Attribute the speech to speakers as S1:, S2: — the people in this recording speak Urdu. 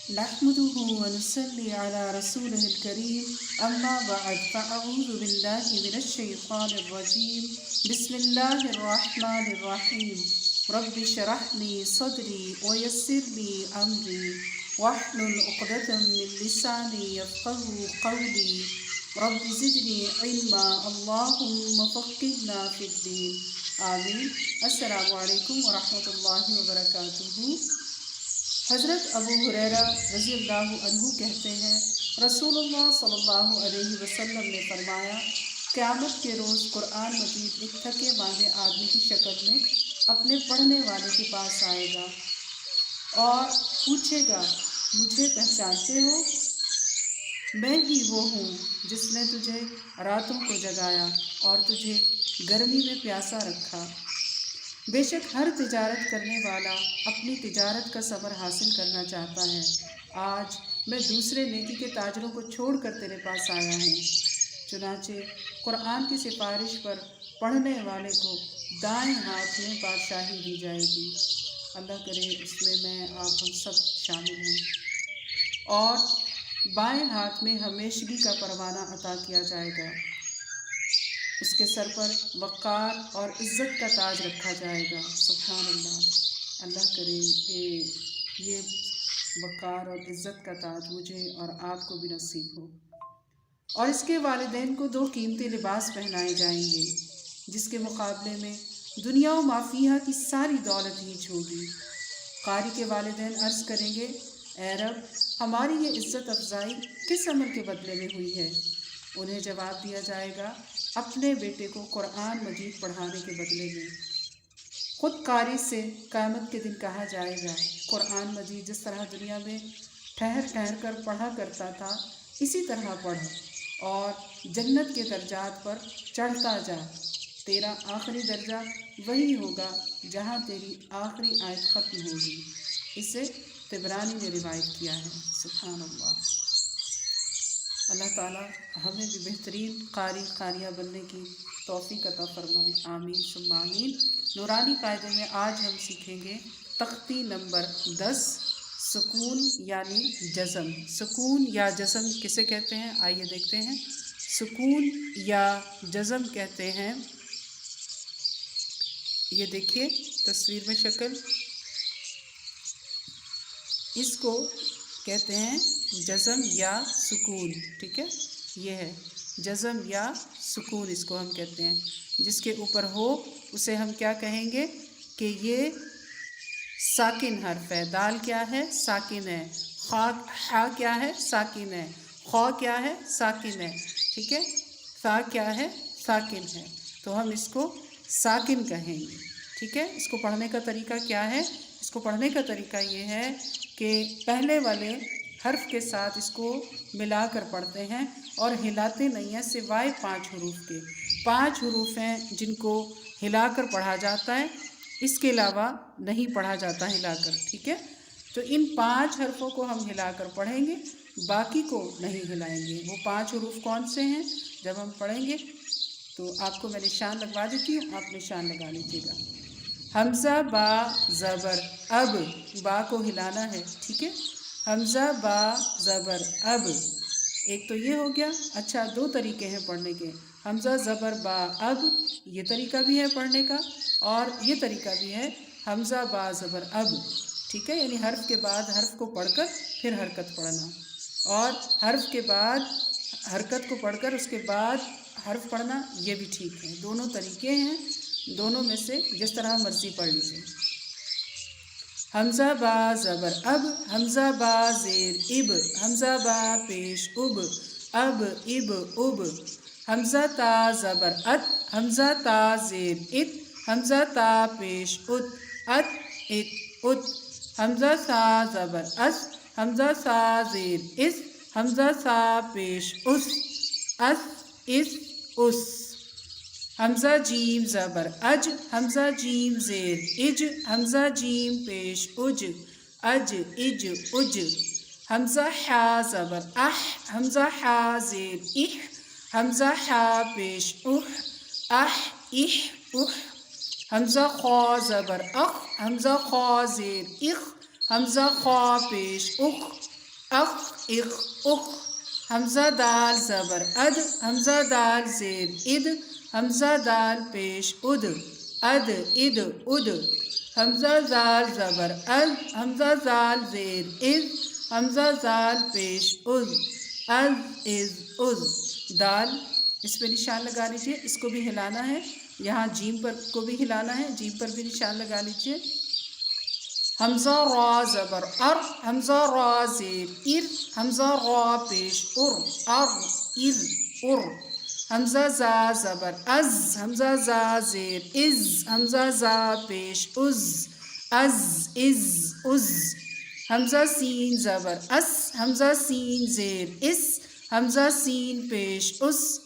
S1: نحمده ونصلي على رسوله الكريم أما بعد فأعوذ بالله من الشيطان الرجيم بسم الله الرحمن الرحيم رب اشرح لي صدري ويسر لي أمري واحلل عقدة من لساني يفقهوا قولي رب زدني علما اللهم فقهنا في الدين آمین۔ السلام علیکم ورحمۃ اللہ وبرکاتہ۔ حضرت ابو ہریرہ رضی اللہ عنہ کہتے ہیں رسول اللہ صلی اللہ علیہ وسلم نے فرمایا قیامت کے روز قرآن مجید ایک تھکے ماندے آدمی کی شکل میں اپنے پڑھنے والے کے پاس آئے گا اور پوچھے گا مجھے پہچانتے ہو؟ میں ہی وہ ہوں جس نے تجھے راتوں کو جگایا اور تجھے گرمی میں پیاسا رکھا۔ بے شک ہر تجارت کرنے والا اپنی تجارت کا ثمر حاصل کرنا چاہتا ہے۔ آج میں دوسرے نیکی کے تاجروں کو چھوڑ کر تیرے پاس آیا ہوں۔ چنانچہ قرآن کی سفارش پر پڑھنے والے کو دائیں ہاتھ میں بادشاہی دی جائے گی۔ اللہ کرے اس میں آپ ہم سب شامل ہوں۔ اور بائیں ہاتھ میں ہمیشگی کا پروانہ عطا کیا جائے گا۔ اس کے سر پر وقار اور عزت کا تاج رکھا جائے گا۔ سبحان اللہ۔ اللہ کرے کہ یہ وقار اور عزت کا تاج مجھے اور آپ کو بھی نصیب ہو۔ اور اس کے والدین کو 2 قیمتی لباس پہنائے جائیں گے جس کے مقابلے میں دنیا و مافیہا کی ساری دولت ہیچ ہوگی۔ قاری کے والدین عرض کریں گے اے رب ہماری یہ عزت افزائی کس عمل کے بدلے میں ہوئی ہے؟ انہیں جواب دیا جائے گا اپنے بیٹے کو قرآن مجید پڑھانے کے بدلے میں۔ خود قاری سے قیامت کے دن کہا جائے گا قرآن مجید جس طرح دنیا میں ٹھہر ٹھہر کر پڑھا کرتا تھا اسی طرح پڑھ اور جنت کے درجات پر چڑھتا جا۔ تیرا آخری درجہ وہی ہوگا جہاں تیری آخری آیت ختم ہوگی۔ اسے طبرانی نے روایت کیا ہے۔ سبحان اللہ۔ اللہ تعالیٰ ہمیں بھی بہترین قاری قاریہ بننے کی توفیق عطا فرمائے۔ آمین ثم آمین۔ نورانی قاعدے میں آج ہم سیکھیں گے تختی نمبر 10 سکون یعنی جزم۔ سکون یا جزم کسے کہتے ہیں آئیے دیکھتے ہیں۔ سکون یا جزم کہتے ہیں، یہ دیکھیے تصویر میں شکل، اس کو کہتے ہیں جزم یا سکون۔ ٹھیک ہے، یہ ہے جزم یا سکون، اس کو ہم کہتے ہیں۔ جس کے اوپر ہو اسے ہم کیا کہیں گے کہ یہ ساکن حرف ہے۔ دال کیا ہے؟ ساکن ہے۔ ہا کیا ہے؟ ساکن ہے۔ خا کیا ہے؟ ساکن ہے۔ ٹھیک ہے، سا کیا ہے؟ ساکن ہے، تو ہم اس کو ساکن کہیں گے۔ ٹھیک ہے، اس کو پڑھنے کا طریقہ کیا ہے؟ اس کو پڑھنے کا طریقہ یہ ہے کہ پہلے والے حرف کے ساتھ اس کو ملا کر پڑھتے ہیں اور ہلاتے نہیں ہیں سوائے 5 حروف کے۔ 5 حروف ہیں جن کو ہلا کر پڑھا جاتا ہے، اس کے علاوہ نہیں پڑھا جاتا ہلا کر۔ ٹھیک ہے، تو ان 5 حرفوں کو ہم ہلا کر پڑھیں گے، باقی کو نہیں ہلائیں گے۔ وہ 5 حروف کون سے ہیں جب ہم پڑھیں گے تو آپ کو میں نشان لگوا دیتی ہوں، آپ نشان لگا لیجیے گا۔ حمزہ با زبر اب، با کو ہلانا ہے۔ ٹھیک ہے، حمزہ با زبر اب، ایک تو یہ ہو گیا۔ اچھا، 2 طریقے ہیں پڑھنے کے، حمزہ زبر با اب، یہ طریقہ بھی ہے پڑھنے کا، اور یہ طریقہ بھی ہے حمزہ با زبر اب۔ ٹھیک ہے، یعنی حرف کے بعد حرف کو پڑھ کر پھر حرکت پڑھنا، اور حرف کے بعد حرکت کو پڑھ کر اس کے بعد حرف پڑھنا، یہ بھی ٹھیک ہے۔ دونوں طریقے ہیں، دونوں میں سے جس طرح مرضی پڑھ لیجیے۔ حمزہ با زبر اب، حمزہ با زیر اب، حمزہ با پیش اب، اب اب اب، حمزہ تا زبر ات، حمزہ تا زیر ات، حمزہ تا پیش ات، ات ات ات، حمزہ سا زبر اس، حمزہ سا زیر اس، حمزہ سا پیش اس، اس اس اس، حمزہ جیم زبر اج، حمزہ جیم زیر اج، حمزہ جیم پیش اج، اج اج اج، حمزہ حا زبر اح، حمزہ حا زیر اح، حمزہ حا پیش اح، اح اح اح، حمزہ خا زبر اخ، حمزہ خا زیر اخ، حمزہ خا پیش اخ، اخ اخ اخ حمزہ دال زبر اد حمزہ دال زیر اد حمزہ دال پیش اد اد اد اد حمزہ دال زبر اد حمزہ دال زیر از حمزہ دال پیش از از از از دال اس پہ نشان لگا لیجیے، اس کو بھی ہلانا ہے، یہاں جیم پر کو بھی ہلانا ہے، جیم پر بھی نشان لگا لیجیے۔ حمزہ را زبر ار حمزہ را زیر ار حمزہ را پیش ار ار ار ار حمزہ زا زبر از حمزہ زا زیر از حمزہ زا پیش از از از از حمزہ سین زبر اس حمزہ سین زیر اس حمزہ سین پیش اس